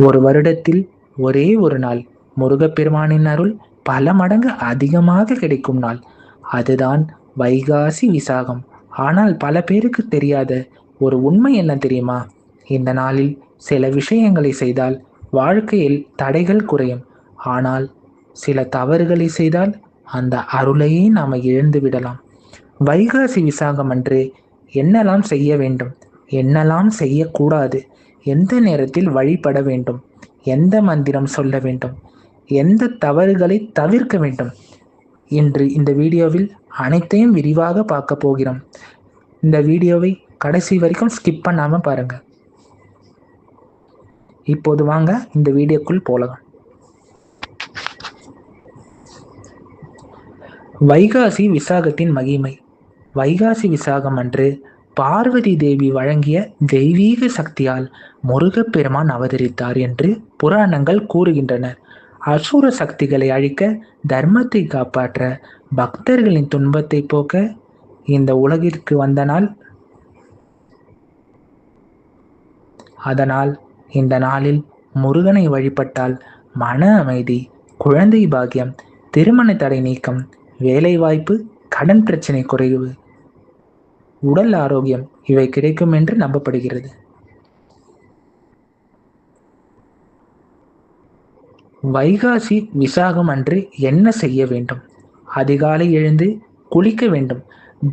ஒரு வருடத்தில் ஒரே ஒரு நாள் முருகப்பெருமானின் அருள் பல மடங்கு அதிகமாக கிடைக்கும் நாள். அதுதான் வைகாசி விசாகம். ஆனால் பல பேருக்கு தெரியாத ஒரு உண்மை என்ன தெரியுமா? இந்த நாளில் சில விஷயங்களை செய்தால் வாழ்க்கையில் தடைகள் குறையும். ஆனால் சில தவறுகளை செய்தால் அந்த அருளையே நாம் இழந்து விடலாம். வைகாசி விசாகம் அன்று என்னெல்லாம் செய்ய வேண்டும், என்னெல்லாம் செய்யக்கூடாது, எந்த நேரத்தில் வழிபட வேண்டும், எந்த மந்திரம் சொல்ல வேண்டும், எந்த தவறுகளை தவிர்க்க வேண்டும், இன்று இந்த வீடியோவில் அனைத்தையும் விரிவாக பார்க்க போகிறோம். இந்த வீடியோவை கடைசி வரைக்கும் ஸ்கிப் பண்ணாம பாருங்க. இப்போது வாங்க இந்த வீடியோக்குள் போகலாம். வைகாசி விசாகத்தின் மகிமை. வைகாசி விசாகம் அன்று பார்வதி தேவி வழங்கிய தெய்வீக சக்தியால் முருகப்பெருமான் அவதரித்தார் என்று புராணங்கள் கூறுகின்றன. அசுர சக்திகளை அழிக்க, தர்மத்தை காப்பாற்ற, பக்தர்களின் துன்பத்தை போக்க இந்த உலகிற்கு வந்த நாள். அதனால் இந்த நாளில் முருகனை வழிபட்டால் மன அமைதி, குழந்தை பாக்கியம், திருமண தடை நீக்கம், வேலைவாய்ப்பு, கடன் பிரச்சனை குறைவு, உடல் ஆரோக்கியம் இவை கிடைக்கும் என்று நம்பப்படுகிறது. வைகாசி விசாகம் அன்று என்ன செய்ய வேண்டும்? அதிகாலை எழுந்து குளிக்க வேண்டும்.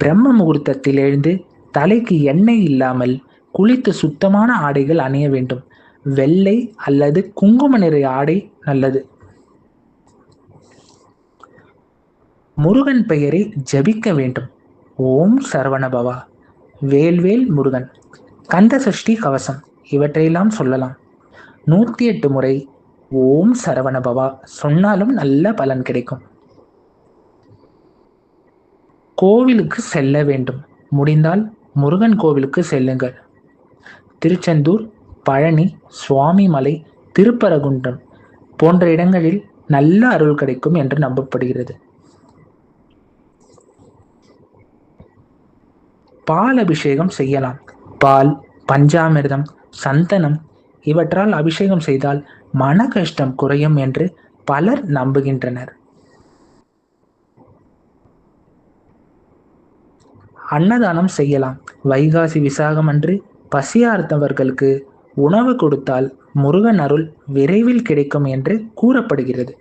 பிரம்ம முகூர்த்தத்தில் எழுந்து தலைக்கு எண்ணெய் இல்லாமல் குளித்து சுத்தமான ஆடைகள் அணிய வேண்டும். வெள்ளை அல்லது குங்கும நிற ஆடை நல்லது. முருகன் பெயரை ஜபிக்க வேண்டும். ஓம் சரவணபவா, வேல்வேல் முருகன், கந்த சஷ்டி கவசம் இவற்றையெல்லாம் சொல்லலாம். 108 முறை ஓம் சரவணபவா சொன்னாலும் நல்ல பலன் கிடைக்கும். கோவிலுக்கு செல்ல வேண்டும். முடிந்தால் முருகன் கோவிலுக்கு செல்லுங்கள். திருச்செந்தூர், பழனி, சுவாமிமலை, திருப்பரங்குன்றம் போன்ற இடங்களில் நல்ல அருள் கிடைக்கும் என்று நம்பப்படுகிறது. பால் அபிஷேகம் செய்யலாம். பால், பஞ்சாமிர்தம், சந்தனம் இவற்றால் அபிஷேகம் செய்தால் மன கஷ்டம் குறையும் என்று பலர் நம்புகின்றனர். அன்னதானம் செய்யலாம். வைகாசி விசாகம் அன்று பசியார்ந்தவர்களுக்கு உணவு கொடுத்தால் முருகன் அருள் விரைவில் கிடைக்கும் என்று கூறப்படுகிறது.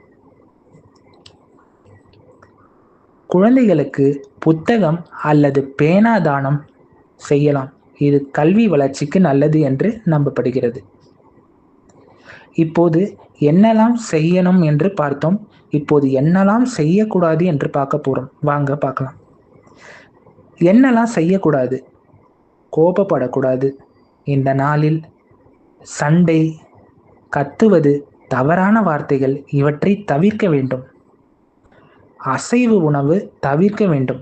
குழந்தைகளுக்கு புத்தகம் அல்லது பேனா தானம் செய்யலாம். இது கல்வி வளர்ச்சிக்கு நல்லது என்று நம்பப்படுகிறது. இப்போது என்னெல்லாம் செய்யணும் என்று பார்த்தோம். இப்போது என்னெல்லாம் செய்யக்கூடாது என்று பார்க்க போறோம். வாங்க பார்க்கலாம். என்னெல்லாம் செய்யக்கூடாது? கோபப்படக்கூடாது. இந்த நாளில் சண்டை, கத்துவது, தவறான வார்த்தைகள் இவற்றை தவிர்க்க வேண்டும். அசைவ உணவு தவிர்க்க வேண்டும்.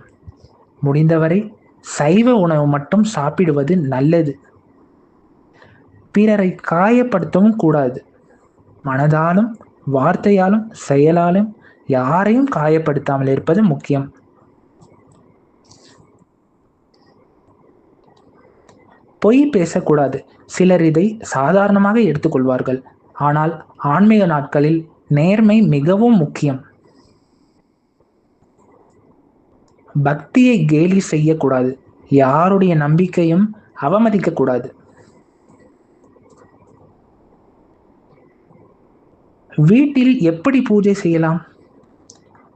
முடிந்தவரை சைவ உணவு மட்டும் சாப்பிடுவது நல்லது. பிறரை காயப்படுத்தவும் கூடாது. மனதாலும் வார்த்தையாலும் செயலாலும் யாரையும் காயப்படுத்தாமல் இருப்பது முக்கியம். பொய் பேசக்கூடாது. சிலர் இதை சாதாரணமாக எடுத்துக்கொள்வார்கள். ஆனால் ஆன்மீக நாட்களில் நேர்மை மிகவும் முக்கியம். பக்தியை கேலி செய்யக்கூடாது. யாருடைய நம்பிக்கையும் அவமதிக்க கூடாது. வீட்டில் எப்படி பூஜை செய்யலாம்?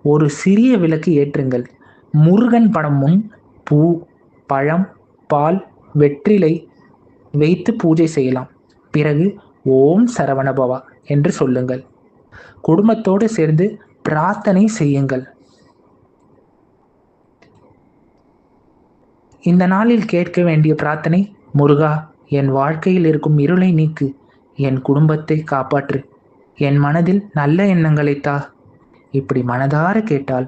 ஒரு சிறிய விளக்கு ஏற்றுங்கள். முருகன் படம் முன் பூ, பழம், பால், வெற்றிலை வைத்து பூஜை செய்யலாம். பிறகு ஓம் சரவணபவா என்று சொல்லுங்கள். குடும்பத்தோடு சேர்ந்து பிரார்த்தனை செய்யுங்கள். இந்த நாளில் கேட்க வேண்டிய பிரார்த்தனை: முருகா, என் வாழ்க்கையில் இருக்கும் இருளை நீக்கு, என் குடும்பத்தை காப்பாற்று, என் மனதில் நல்ல எண்ணங்களை தா. இப்படி மனதார கேட்டால்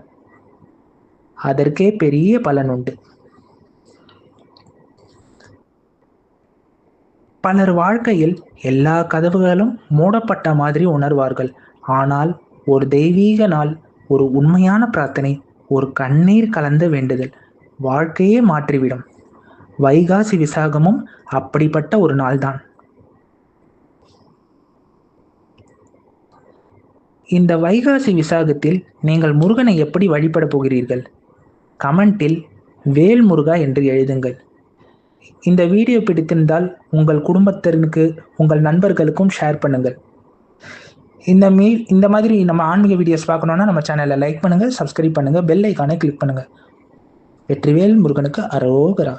அதற்கே பெரிய பலன் உண்டு. பலர் வாழ்க்கையில் எல்லா கதவுகளும் மூடப்பட்ட மாதிரி உணர்வார்கள். ஆனால் ஒரு தெய்வீக நாள், ஒரு உண்மையான பிரார்த்தனை, ஒரு கண்ணீர் கலந்த வேண்டுதல் வாழ்க்கையே மாற்றிவிடும். வைகாசி விசாகமும் அப்படிப்பட்ட ஒரு நாள்தான். இந்த வைகாசி விசாகத்தில் நீங்கள் முருகனை எப்படி வழிபட போகிறீர்கள்? கமெண்டில் வேல் முருகா என்று எழுதுங்கள். இந்த வீடியோ பிடித்திருந்தால் உங்கள் குடும்பத்தினருக்கு, உங்கள் நண்பர்களுக்கும் ஷேர் பண்ணுங்கள். இந்த மாதிரி நம்ம ஆன்மீக வீடியோஸ் பார்க்கணுன்னா நம்ம சேனலை லைக் பண்ணுங்கள், சப்ஸ்கிரைப் பண்ணுங்கள், பெல் ஐக்கானை கிளிக் பண்ணுங்கள். வெற்றிவேல் முருகனுக்கு அரோகரா.